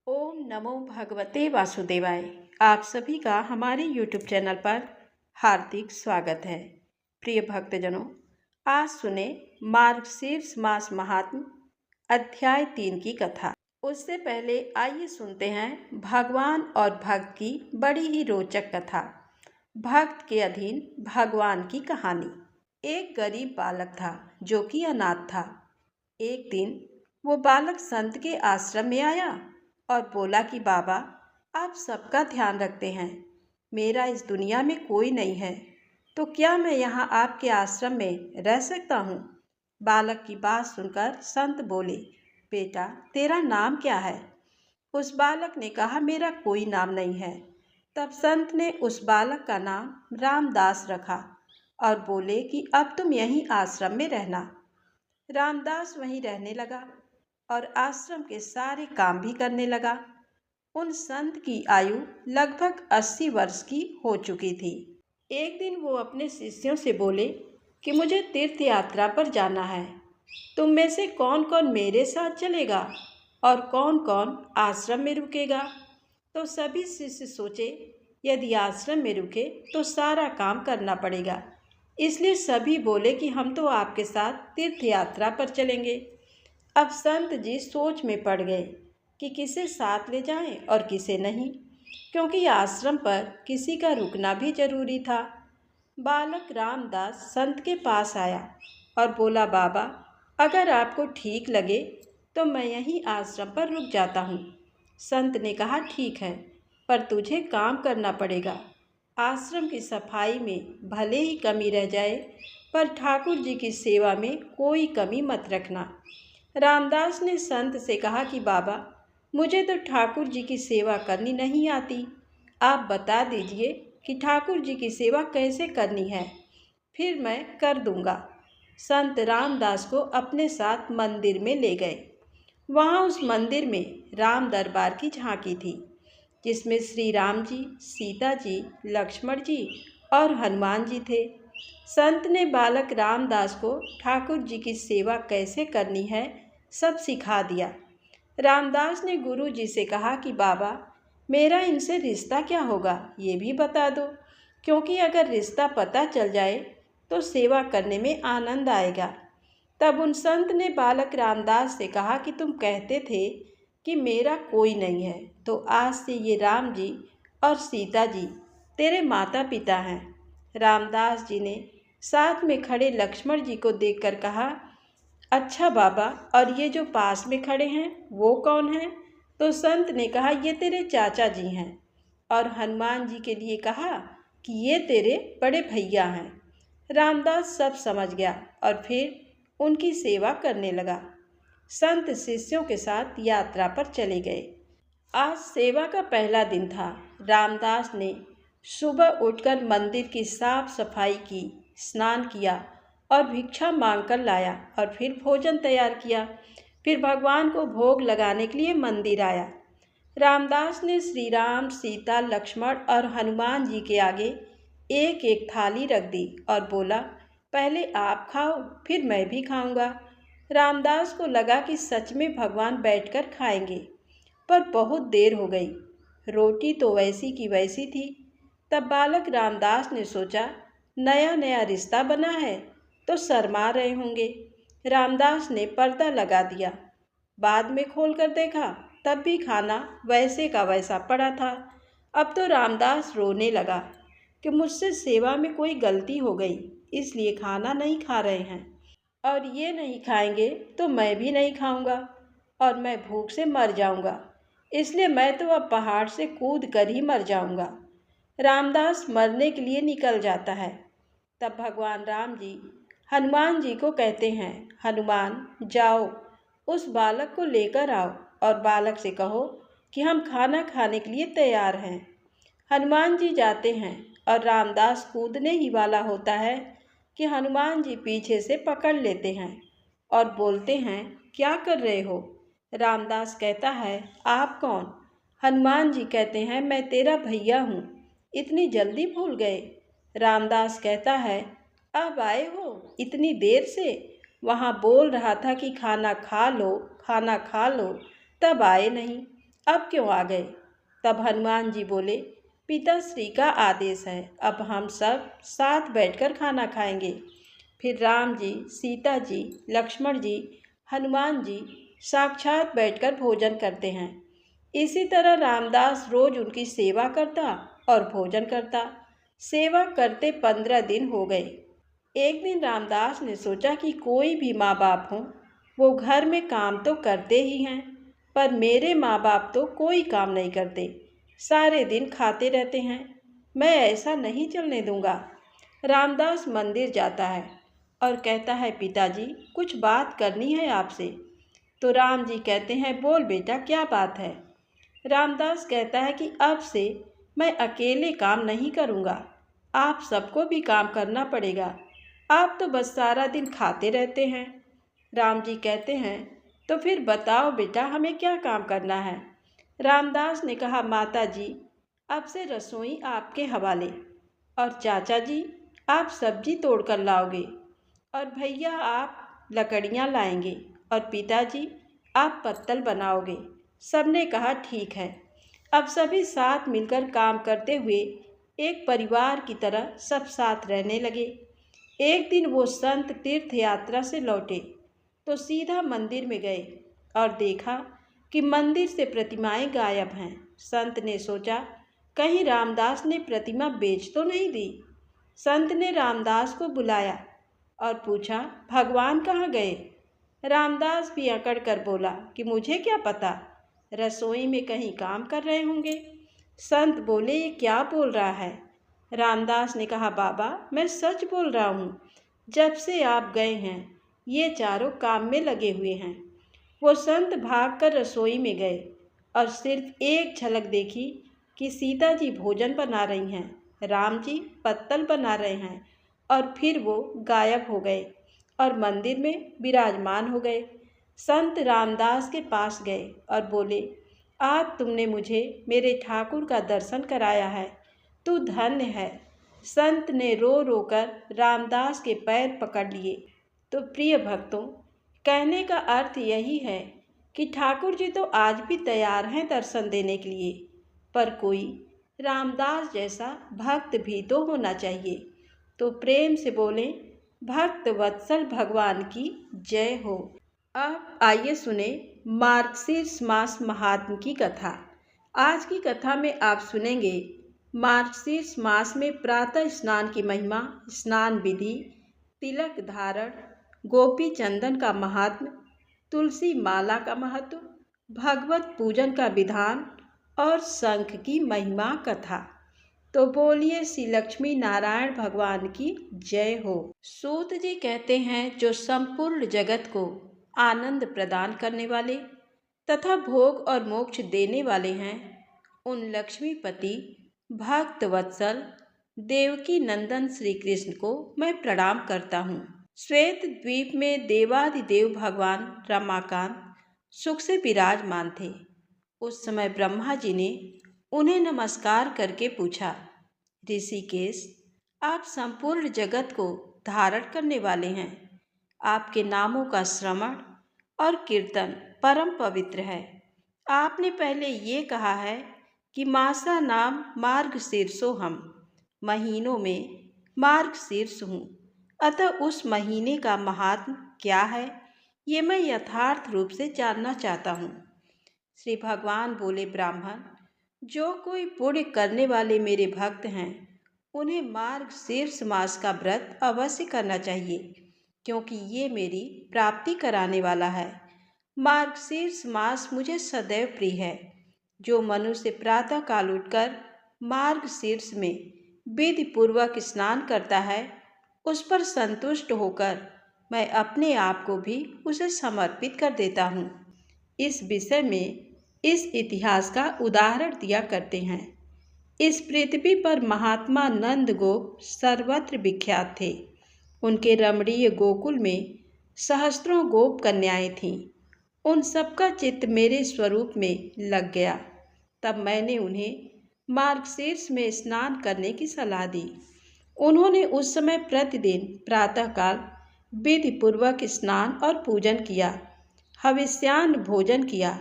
ओम नमो भगवते वासुदेवाय। आप सभी का हमारे यूट्यूब चैनल पर हार्दिक स्वागत है। प्रिय भक्तजनों, आज सुने मार्गशीर्ष मास महात्म्य अध्याय 3 की कथा। उससे पहले आइए सुनते हैं भगवान और भक्त की बड़ी ही रोचक कथा। भक्त के अधीन भगवान की कहानी। एक गरीब बालक था जो कि अनाथ था। एक दिन वो बालक संत के आश्रम में आया और बोला कि बाबा, आप सबका ध्यान रखते हैं, मेरा इस दुनिया में कोई नहीं है, तो क्या मैं यहाँ आपके आश्रम में रह सकता हूँ? बालक की बात सुनकर संत बोले, बेटा, तेरा नाम क्या है? उस बालक ने कहा, मेरा कोई नाम नहीं है। तब संत ने उस बालक का नाम रामदास रखा और बोले कि अब तुम यहीं आश्रम में रहना। रामदास वहीं रहने लगा और आश्रम के सारे काम भी करने लगा। उन संत की आयु लगभग 80 वर्ष की हो चुकी थी। एक दिन वो अपने शिष्यों से बोले कि मुझे तीर्थ यात्रा पर जाना है। तुम में से कौन कौन मेरे साथ चलेगा और कौन कौन आश्रम में रुकेगा? तो सभी शिष्य सोचे, यदि आश्रम में रुके तो सारा काम करना पड़ेगा, इसलिए सभी बोले कि हम तो आपके साथ तीर्थ यात्रा पर चलेंगे। अब संत जी सोच में पड़ गए कि किसे साथ ले जाएं और किसे नहीं, क्योंकि आश्रम पर किसी का रुकना भी जरूरी था। बालक रामदास संत के पास आया और बोला, बाबा, अगर आपको ठीक लगे तो मैं यहीं आश्रम पर रुक जाता हूँ। संत ने कहा, ठीक है, पर तुझे काम करना पड़ेगा। आश्रम की सफाई में भले ही कमी रह जाए, पर ठाकुर जी की सेवा में कोई कमी मत रखना। रामदास ने संत से कहा कि बाबा, मुझे तो ठाकुर जी की सेवा करनी नहीं आती, आप बता दीजिए कि ठाकुर जी की सेवा कैसे करनी है, फिर मैं कर दूंगा। संत रामदास को अपने साथ मंदिर में ले गए। वहाँ उस मंदिर में राम दरबार की झांकी थी, जिसमें श्री राम जी, सीता जी, लक्ष्मण जी और हनुमान जी थे। संत ने बालक रामदास को ठाकुर जी की सेवा कैसे करनी है सब सिखा दिया। रामदास ने गुरु जी से कहा कि बाबा, मेरा इनसे रिश्ता क्या होगा ये भी बता दो, क्योंकि अगर रिश्ता पता चल जाए तो सेवा करने में आनंद आएगा। तब उन संत ने बालक रामदास से कहा कि तुम कहते थे कि मेरा कोई नहीं है, तो आज से ये राम जी और सीता जी तेरे माता पिता हैं। रामदास जी ने साथ में खड़े लक्ष्मण जी को देखकर कहा, अच्छा बाबा, और ये जो पास में खड़े हैं वो कौन हैं? तो संत ने कहा, ये तेरे चाचा जी हैं। और हनुमान जी के लिए कहा कि ये तेरे बड़े भैया हैं। रामदास सब समझ गया और फिर उनकी सेवा करने लगा। संत शिष्यों के साथ यात्रा पर चले गए। आज सेवा का पहला दिन था। रामदास ने सुबह उठकर मंदिर की साफ सफाई की, स्नान किया और भिक्षा मांगकर लाया और फिर भोजन तैयार किया। फिर भगवान को भोग लगाने के लिए मंदिर आया। रामदास ने श्री राम, सीता, लक्ष्मण और हनुमान जी के आगे एक एक थाली रख दी और बोला, पहले आप खाओ, फिर मैं भी खाऊंगा। रामदास को लगा कि सच में भगवान बैठकर खाएंगे, पर बहुत देर हो गई। रोटी तो वैसी की वैसी थी। तब बालक रामदास ने सोचा, नया नया रिश्ता बना है तो शर्मा रहे होंगे। रामदास ने पर्दा लगा दिया। बाद में खोलकर देखा, तब भी खाना वैसे का वैसा पड़ा था। अब तो रामदास रोने लगा कि मुझसे सेवा में कोई गलती हो गई, इसलिए खाना नहीं खा रहे हैं, और ये नहीं खाएंगे तो मैं भी नहीं खाऊंगा और मैं भूख से मर जाऊंगा, इसलिए मैं तो अब पहाड़ से कूद कर ही मर जाऊंगा। रामदास मरने के लिए निकल जाता है। तब भगवान राम जी हनुमान जी को कहते हैं, हनुमान, जाओ उस बालक को लेकर आओ और बालक से कहो कि हम खाना खाने के लिए तैयार हैं। हनुमान जी जाते हैं और रामदास कूदने ही वाला होता है कि हनुमान जी पीछे से पकड़ लेते हैं और बोलते हैं, क्या कर रहे हो? रामदास कहता है, आप कौन? हनुमान जी कहते हैं, मैं तेरा भैया हूँ, इतनी जल्दी भूल गए? रामदास कहता है, अब आए हो इतनी देर से? वहाँ बोल रहा था कि खाना खा लो, खाना खा लो, तब आए नहीं। अब क्यों आ गए? तब हनुमान जी बोले, पिताश्री का आदेश है, अब हम सब साथ बैठकर खाना खाएंगे। फिर राम जी, सीता जी, लक्ष्मण जी, हनुमान जी साक्षात बैठकर भोजन करते हैं। इसी तरह रामदास रोज उनकी सेवा करता और भोजन करता। सेवा करते 15 दिन हो गए। एक दिन रामदास ने सोचा कि कोई भी माँ बाप हो, वो घर में काम तो करते ही हैं, पर मेरे माँ बाप तो कोई काम नहीं करते, सारे दिन खाते रहते हैं। मैं ऐसा नहीं चलने दूंगा। रामदास मंदिर जाता है और कहता है, पिताजी कुछ बात करनी है आपसे। तो राम जी कहते हैं, बोल बेटा, क्या बात है? रामदास कहता है कि अब से मैं अकेले काम नहीं करूँगा, आप सबको भी काम करना पड़ेगा। आप तो बस सारा दिन खाते रहते हैं। राम जी कहते हैं, तो फिर बताओ बेटा, हमें क्या काम करना है? रामदास ने कहा, माता जी अब से रसोई आपके हवाले, और चाचा जी आप सब्जी तोड़ कर लाओगे, और भैया आप लकड़ियाँ लाएंगे, और पिताजी आप पत्तल बनाओगे। सबने कहा, ठीक है। अब सभी साथ मिलकर काम करते हुए एक परिवार की तरह सब साथ रहने लगे। एक दिन वो संत तीर्थ यात्रा से लौटे तो सीधा मंदिर में गए और देखा कि मंदिर से प्रतिमाएं गायब हैं। संत ने सोचा, कहीं रामदास ने प्रतिमा बेच तो नहीं दी। संत ने रामदास को बुलाया और पूछा, भगवान कहाँ गए? रामदास भी अकड़ कर बोला कि मुझे क्या पता, रसोई में कहीं काम कर रहे होंगे। संत बोले, ये क्या बोल रहा है? रामदास ने कहा, बाबा मैं सच बोल रहा हूँ, जब से आप गए हैं ये चारों काम में लगे हुए हैं। वो संत भागकर रसोई में गए और सिर्फ एक झलक देखी कि सीता जी भोजन बना रही हैं, राम जी पत्तल बना रहे हैं, और फिर वो गायब हो गए और मंदिर में विराजमान हो गए। संत रामदास के पास गए और बोले, आज तुमने मुझे मेरे ठाकुर का दर्शन कराया है, तू धन्य है। संत ने रो रो कर रामदास के पैर पकड़ लिए। तो प्रिय भक्तों, कहने का अर्थ यही है कि ठाकुर जी तो आज भी तैयार हैं दर्शन देने के लिए, पर कोई रामदास जैसा भक्त भी तो होना चाहिए। तो प्रेम से बोलें, भक्त वत्सल भगवान की जय हो। अब आइए सुने मार्गशीर्ष मास महात्म की कथा। आज की कथा में आप सुनेंगे मार्गशीर्ष मास में प्रातः स्नान की महिमा, स्नान विधि, तिलक धारण, गोपी चंदन का महात्म, तुलसी माला का महत्व, भगवत पूजन का विधान और शंख की महिमा कथा। तो बोलिए श्री लक्ष्मी नारायण भगवान की जय हो। सूत जी कहते हैं, जो संपूर्ण जगत को आनंद प्रदान करने वाले तथा भोग और मोक्ष देने वाले हैं, उन लक्ष्मीपति भक्त वत्सल देवकी नंदन श्री कृष्ण को मैं प्रणाम करता हूँ। श्वेत द्वीप में देवादिदेव भगवान रमाकांत सुख से विराजमान थे। उस समय ब्रह्मा जी ने उन्हें नमस्कार करके पूछा, ऋषिकेश आप संपूर्ण जगत को धारण करने वाले हैं, आपके नामों का श्रवण और कीर्तन परम पवित्र है। आपने पहले ये कहा है कि मासा नाम मार्गशीर्षो हम, महीनों में मार्गशीर्ष हूँ, अतः उस महीने का महात्म क्या है ये मैं यथार्थ रूप से जानना चाहता हूँ। श्री भगवान बोले, ब्राह्मण, जो कोई पुण्य करने वाले मेरे भक्त हैं उन्हें मार्गशीर्ष मास का व्रत अवश्य करना चाहिए, क्योंकि ये मेरी प्राप्ति कराने वाला है। मार्गशीर्ष मास मुझे सदैव प्रिय है। जो मनुष्य प्रातः काल उठकर मार्गशीर्ष में विधि पूर्वक स्नान करता है, उस पर संतुष्ट होकर मैं अपने आप को भी उसे समर्पित कर देता हूँ। इस विषय में इस इतिहास का उदाहरण दिया करते हैं। इस पृथ्वी पर महात्मा नंद गोप सर्वत्र विख्यात थे। उनके रमणीय गोकुल में सहस्त्रों गोप कन्याएं थीं। उन सबका चित्त मेरे स्वरूप में लग गया। तब मैंने उन्हें मार्गशीर्ष में स्नान करने की सलाह दी। उन्होंने उस समय प्रतिदिन प्रातःकाल विधि पूर्वक स्नान और पूजन किया, हविष्यान्न भोजन किया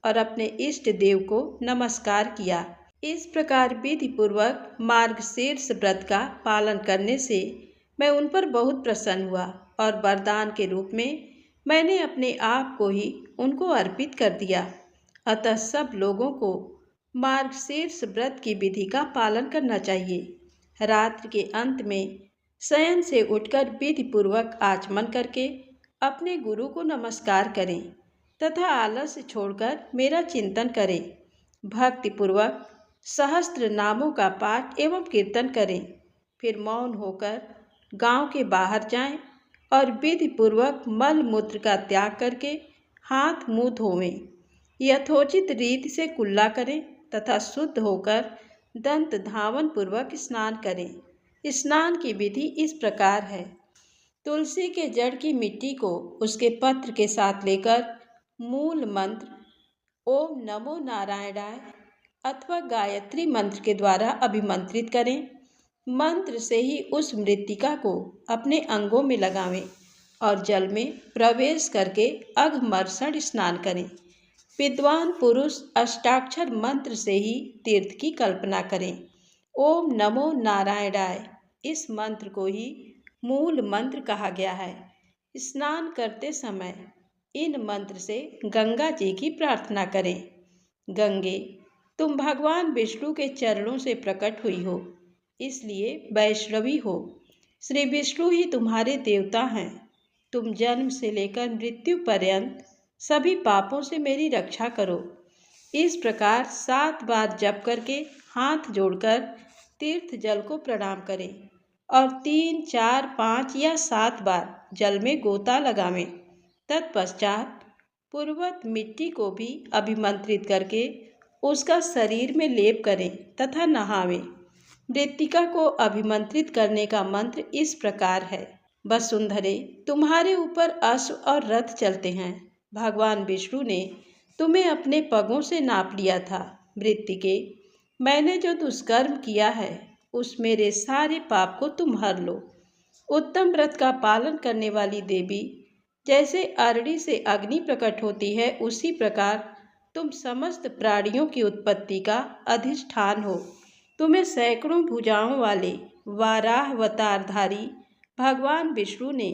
और अपने इष्ट देव को नमस्कार किया। इस प्रकार विधि पूर्वक मार्गशीर्ष व्रत का पालन करने से मैं उन पर बहुत प्रसन्न हुआ और वरदान के रूप में मैंने अपने आप को ही उनको अर्पित कर दिया। अतः सब लोगों को मार्गशीर्ष व्रत की विधि का पालन करना चाहिए। रात्रि के अंत में शयन से उठकर विधि पूर्वक आचमन करके अपने गुरु को नमस्कार करें तथा आलस्य छोड़कर मेरा चिंतन करें। भक्ति पूर्वक सहस्त्र नामों का पाठ एवं कीर्तन करें। फिर मौन होकर गांव के बाहर जाएं और विधि पूर्वक मल मूत्र का त्याग करके हाथ मुंह धोवें। यथोचित रीति से कुल्ला करें तथा शुद्ध होकर दंत धावन पूर्वक स्नान करें। स्नान की विधि इस प्रकार है। तुलसी के जड़ की मिट्टी को उसके पत्र के साथ लेकर मूल मंत्र ओम नमो नारायणाय अथवा गायत्री मंत्र के द्वारा अभिमंत्रित करें। मंत्र से ही उस मृत्तिका को अपने अंगों में लगावें और जल में प्रवेश करके अघमर्षण स्नान करें। विद्वान पुरुष अष्टाक्षर मंत्र से ही तीर्थ की कल्पना करें। ओम नमो नारायणाय इस मंत्र को ही मूल मंत्र कहा गया है। स्नान करते समय इन मंत्र से गंगा जी की प्रार्थना करें। गंगे, तुम भगवान विष्णु के चरणों से प्रकट हुई हो, इसलिए वैष्णवी हो। श्री विष्णु ही तुम्हारे देवता हैं। तुम जन्म से लेकर मृत्यु पर्यंत सभी पापों से मेरी रक्षा करो। इस प्रकार 7 बार जप करके हाथ जोड़कर तीर्थ जल को प्रणाम करें और 3, 4, 5 या 7 बार जल में गोता लगावें। तत्पश्चात पूर्वत मिट्टी को भी अभिमंत्रित करके उसका शरीर में लेप करें तथा नहावें। मृत्तिका को अभिमंत्रित करने का मंत्र इस प्रकार है। वसुंधरे, तुम्हारे ऊपर अश्व और रथ चलते हैं। भगवान विष्णु ने तुम्हें अपने पगों से नाप लिया था। मृत्तिके, मैंने जो दुष्कर्म किया है उस मेरे सारे पाप को तुम हर लो। उत्तम व्रत का पालन करने वाली देवी जैसे अरड़ी से अग्नि प्रकट होती है, उसी प्रकार तुम समस्त प्राणियों की उत्पत्ति का अधिष्ठान हो। तुम्हें सैकड़ों भुजाओं वाले वाराह अवतारधारी भगवान विष्णु ने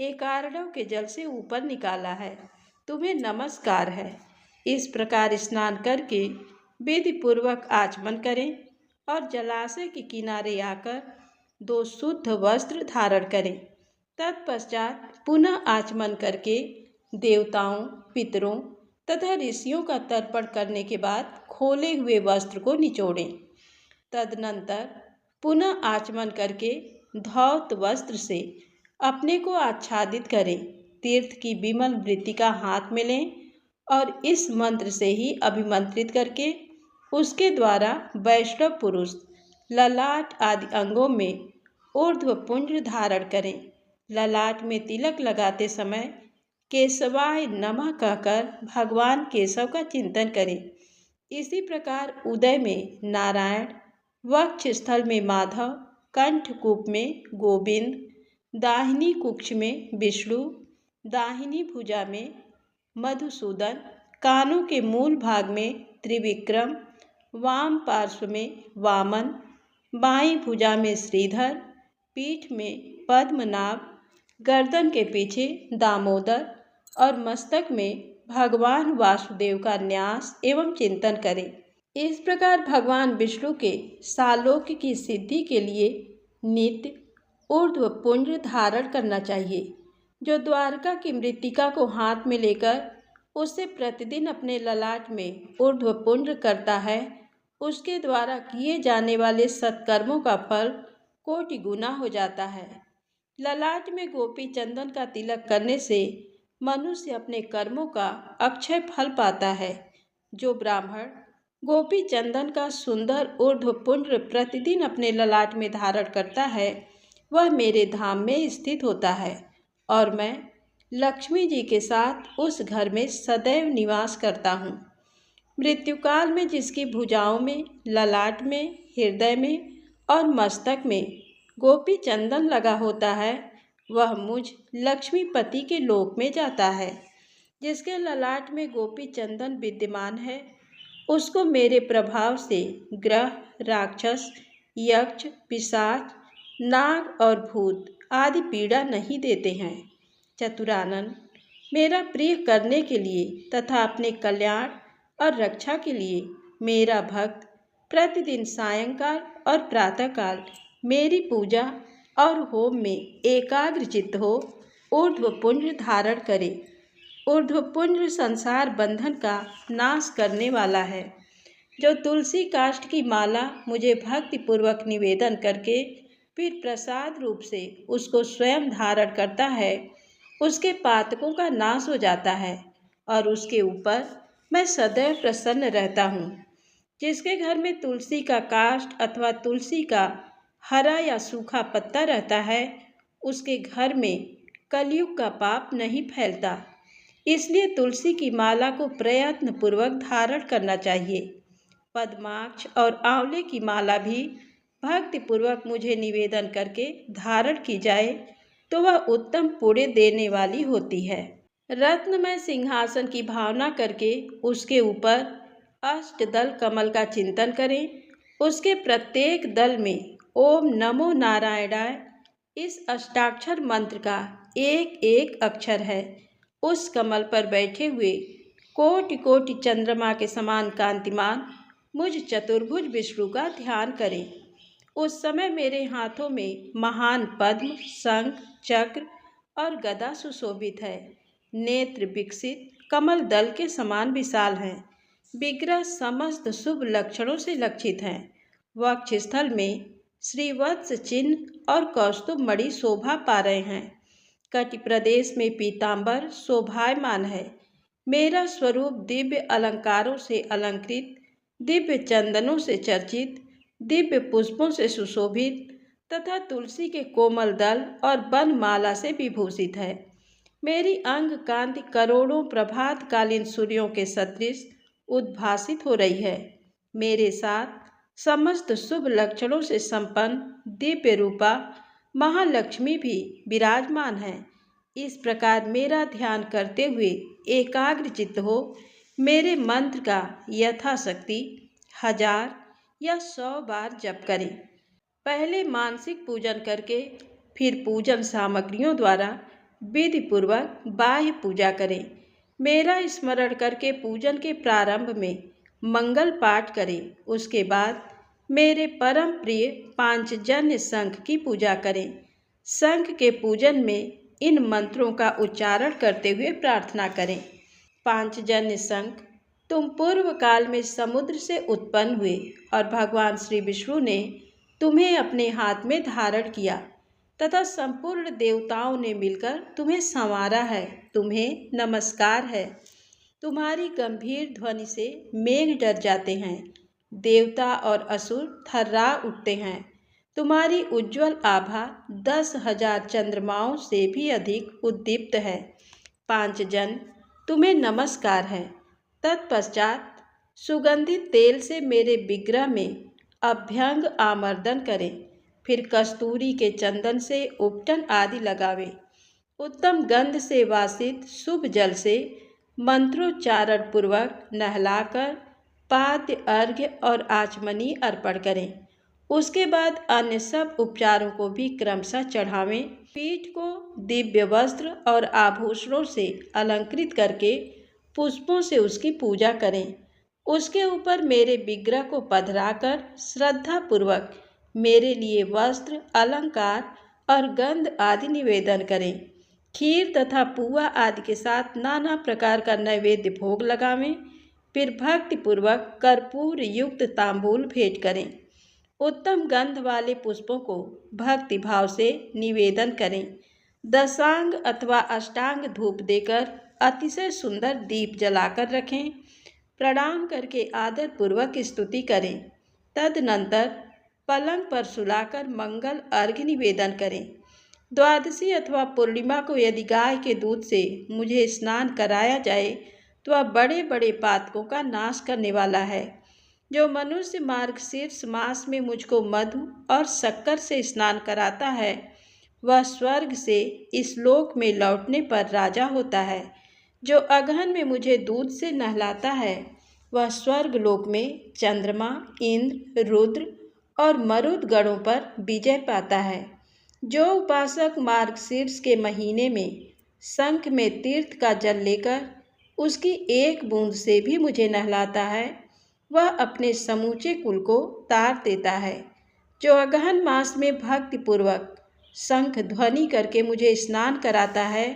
एकारणव के जल से ऊपर निकाला है। तुम्हें नमस्कार है। इस प्रकार स्नान करके विधि पूर्वक आचमन करें और जलाशय के किनारे आकर 2 शुद्ध वस्त्र धारण करें। तत्पश्चात पुनः आचमन करके देवताओं, पितरों तथा ऋषियों का तर्पण करने के बाद खोले हुए वस्त्र को निचोड़ें। तदनंतर पुनः आचमन करके धौत वस्त्र से अपने को आच्छादित करें। तीर्थ की विमल मृत्तिका हाथ में लें और इस मंत्र से ही अभिमंत्रित करके उसके द्वारा वैष्णव पुरुष ललाट आदि अंगों में ऊर्ध्व पुंज धारण करें। ललाट में तिलक लगाते समय केशवाय नमः कहकर भगवान केशव का चिंतन करें। इसी प्रकार उदय में नारायण, वक्ष स्थल में माधव, कंठकूप में गोविंद, दाहिनी कुक्ष में विष्णु, दाहिनी भुजा में मधुसूदन, कानों के मूल भाग में त्रिविक्रम, वाम पार्श्व में वामन, बाईं भुजा में श्रीधर, पीठ में पद्मनाभ, गर्दन के पीछे दामोदर और मस्तक में भगवान वासुदेव का न्यास एवं चिंतन करें। इस प्रकार भगवान विष्णु के सालोक्य की सिद्धि के लिए नित्य ऊर्ध्व पुंज धारण करना चाहिए। जो द्वारका की मृत्तिका को हाथ में लेकर उससे प्रतिदिन अपने ललाट में ऊर्ध्व पुंज करता है, उसके द्वारा किए जाने वाले सत्कर्मों का फल कोटि गुना हो जाता है। ललाट में गोपी चंदन का तिलक करने से मनुष्य अपने कर्मों का अक्षय फल पाता है। जो ब्राह्मण गोपी चंदन का सुंदर ऊर्ध्व पुंज प्रतिदिन अपने ललाट में धारण करता है, वह मेरे धाम में स्थित होता है और मैं लक्ष्मी जी के साथ उस घर में सदैव निवास करता हूँ। मृत्युकाल में जिसकी भुजाओं में, ललाट में, हृदय में और मस्तक में गोपी चंदन लगा होता है, वह मुझ लक्ष्मीपति के लोक में जाता है। जिसके ललाट में गोपी चंदन विद्यमान है, उसको मेरे प्रभाव से ग्रह, राक्षस, यक्ष, पिशाच, नाग और भूत आदि पीड़ा नहीं देते हैं। चतुरानन, मेरा प्रिय करने के लिए तथा अपने कल्याण और रक्षा के लिए मेरा भक्त प्रतिदिन सायंकाल और प्रातःकाल मेरी पूजा और होम में एकाग्रचित्त हो ऊर्ध्वपुंज धारण करे। ऊर्ध्वपुंज संसार बंधन का नाश करने वाला है। जो तुलसी काष्ठ की माला मुझे भक्तिपूर्वक निवेदन करके फिर प्रसाद रूप से उसको स्वयं धारण करता है, उसके पातकों का नाश हो जाता है और उसके ऊपर मैं सदैव प्रसन्न रहता हूँ। जिसके घर में तुलसी का काष्ठ अथवा तुलसी का हरा या सूखा पत्ता रहता है, उसके घर में कलयुग का पाप नहीं फैलता। इसलिए तुलसी की माला को प्रयत्न पूर्वक धारण करना चाहिए। पद्माक्ष और आंवले की माला भी भक्तिपूर्वक मुझे निवेदन करके धारण की जाए तो वह उत्तम पुण्य देने वाली होती है। रत्नमय सिंहासन की भावना करके उसके ऊपर अष्टदल कमल का चिंतन करें। उसके प्रत्येक दल में ओम नमो नारायणाय इस अष्टाक्षर मंत्र का एक एक अक्षर है। उस कमल पर बैठे हुए कोटि कोटि चंद्रमा के समान कांतिमान मुझ चतुर्भुज विष्णु का ध्यान करें। उस समय मेरे हाथों में महान पद्म, शंख, चक्र और गदा सुशोभित है। नेत्र विकसित कमल दल के समान विशाल हैं। विग्रह समस्त शुभ लक्षणों से लक्षित हैं। वक्षस्थल में श्रीवत्स चिन्ह और कौस्तुभ मणि शोभा पा रहे हैं। कटि प्रदेश में पीतांबर शोभायमान है। मेरा स्वरूप दिव्य अलंकारों से अलंकृत, दिव्य चंदनों से चर्चित, दिव्य पुष्पों से सुशोभित तथा तुलसी के कोमल दल और बनमाला से विभूषित है। मेरी अंग कांति करोड़ों प्रभातकालीन सूर्यों के सदृश उद्भासित हो रही है। मेरे साथ समस्त शुभ लक्षणों से संपन्न दिव्य रूपा महालक्ष्मी भी विराजमान है। इस प्रकार मेरा ध्यान करते हुए एकाग्रचित्त हो मेरे मंत्र का यथाशक्ति 1000 या 100 बार जप करें। पहले मानसिक पूजन करके फिर पूजन सामग्रियों द्वारा विधि पूर्वक बाह्य पूजा करें। मेरा स्मरण करके पूजन के प्रारंभ में मंगल पाठ करें। उसके बाद मेरे परम प्रिय पांचजन्य शंख की पूजा करें। शंख के पूजन में इन मंत्रों का उच्चारण करते हुए प्रार्थना करें। पांचजन्य शंख, तुम पूर्व काल में समुद्र से उत्पन्न हुए और भगवान श्री विष्णु ने तुम्हें अपने हाथ में धारण किया तथा संपूर्ण देवताओं ने मिलकर तुम्हें संवारा है। तुम्हें नमस्कार है। तुम्हारी गंभीर ध्वनि से मेघ डर जाते हैं, देवता और असुर थर्रा उठते हैं। तुम्हारी उज्ज्वल आभा 10,000 चंद्रमाओं से भी अधिक उद्दीप्त है। पांचजन, तुम्हें नमस्कार है। तत्पश्चात सुगंधित तेल से मेरे विग्रह में अभ्यंग आमर्दन करें। फिर कस्तूरी के चंदन से उपटन आदि लगावें। उत्तम गंध से वासित शुभ जल से मंत्रोच्चारण पूर्वक नहलाकर पाद्य, अर्घ्य और आचमनी अर्पण करें। उसके बाद अन्य सब उपचारों को भी क्रमशः चढ़ावें। पीठ को दिव्य वस्त्र और आभूषणों से अलंकृत करके पुष्पों से उसकी पूजा करें। उसके ऊपर मेरे विग्रह को पधराकर श्रद्धापूर्वक मेरे लिए वस्त्र, अलंकार और गंध आदि निवेदन करें। खीर तथा पुआ आदि के साथ नाना प्रकार का नैवेद्य भोग लगावें। फिर भक्तिपूर्वक कर्पूर युक्त तांबूल भेंट करें। उत्तम गंध वाले पुष्पों को भक्ति भाव से निवेदन करें। दशांग अथवा अष्टांग धूप देकर अतिशय सुंदर दीप जलाकर रखें। प्रणाम करके आदर पूर्वक स्तुति करें। तदनंतर पलंग पर सुलाकर मंगल अर्घ्य निवेदन करें। द्वादशी अथवा पूर्णिमा को यदि गाय के दूध से मुझे स्नान कराया जाए तो वह बड़े बड़े पातकों का नाश करने वाला है। जो मनुष्य मार्गशीर्ष मास में मुझको मधु और शक्कर से स्नान कराता है वह स्वर्ग से इस लोक में लौटने पर राजा होता है। जो अगहन में मुझे दूध से नहलाता है वह स्वर्ग लोक में चंद्रमा, इंद्र, रुद्र और मरुद गणों पर विजय पाता है। जो उपासक मार्गशीर्ष के महीने में शंख में तीर्थ का जल लेकर उसकी एक बूंद से भी मुझे नहलाता है वह अपने समूचे कुल को तार देता है। जो अगहन मास में भक्तिपूर्वक शंख ध्वनि करके मुझे स्नान कराता है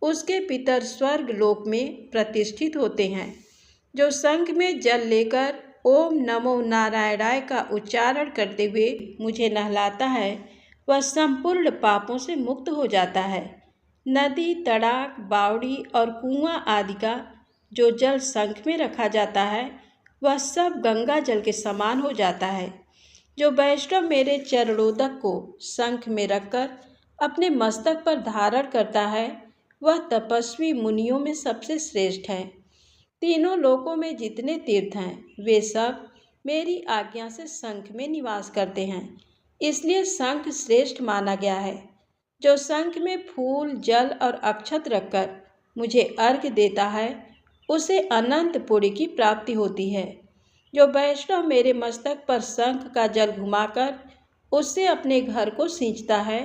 उसके पितर स्वर्ग लोक में प्रतिष्ठित होते हैं। जो शंख में जल लेकर ओम नमो नारायणाय का उच्चारण करते हुए मुझे नहलाता है वह संपूर्ण पापों से मुक्त हो जाता है। नदी, तड़ाक, बावड़ी और कुआं आदि का जो जल शंख में रखा जाता है वह सब गंगा जल के समान हो जाता है। जो वैष्णव मेरे चरणोदक को शंख में रखकर अपने मस्तक पर धारण करता है वह तपस्वी मुनियों में सबसे श्रेष्ठ है। तीनों लोकों में जितने तीर्थ हैं वे सब मेरी आज्ञा से शंख में निवास करते हैं, इसलिए शंख श्रेष्ठ माना गया है। जो शंख में फूल, जल और अक्षत रखकर मुझे अर्घ्य देता है उसे अनंत पुण्य की प्राप्ति होती है। जो वैष्णव मेरे मस्तक पर शंख का जल घुमाकर उससे अपने घर को सींचता है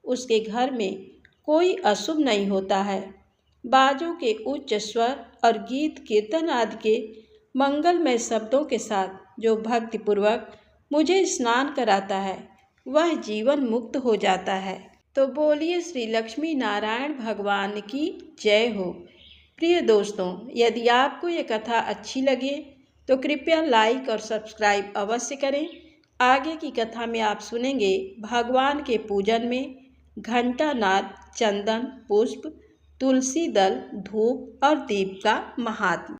उसके घर में कोई अशुभ नहीं होता है। बाजों के उच्च स्वर और गीत कीर्तन आदि के मंगलमय शब्दों के साथ जो भक्तिपूर्वक मुझे स्नान कराता है वह जीवन मुक्त हो जाता है। तो बोलिए श्री लक्ष्मी नारायण भगवान की जय हो। प्रिय दोस्तों, यदि आपको ये कथा अच्छी लगे तो कृपया लाइक और सब्सक्राइब अवश्य करें। आगे की कथा में आप सुनेंगे भगवान के पूजन में घंटानाद, चंदन, पुष्प, तुलसी दल, धूप और दीप का महात्म्य।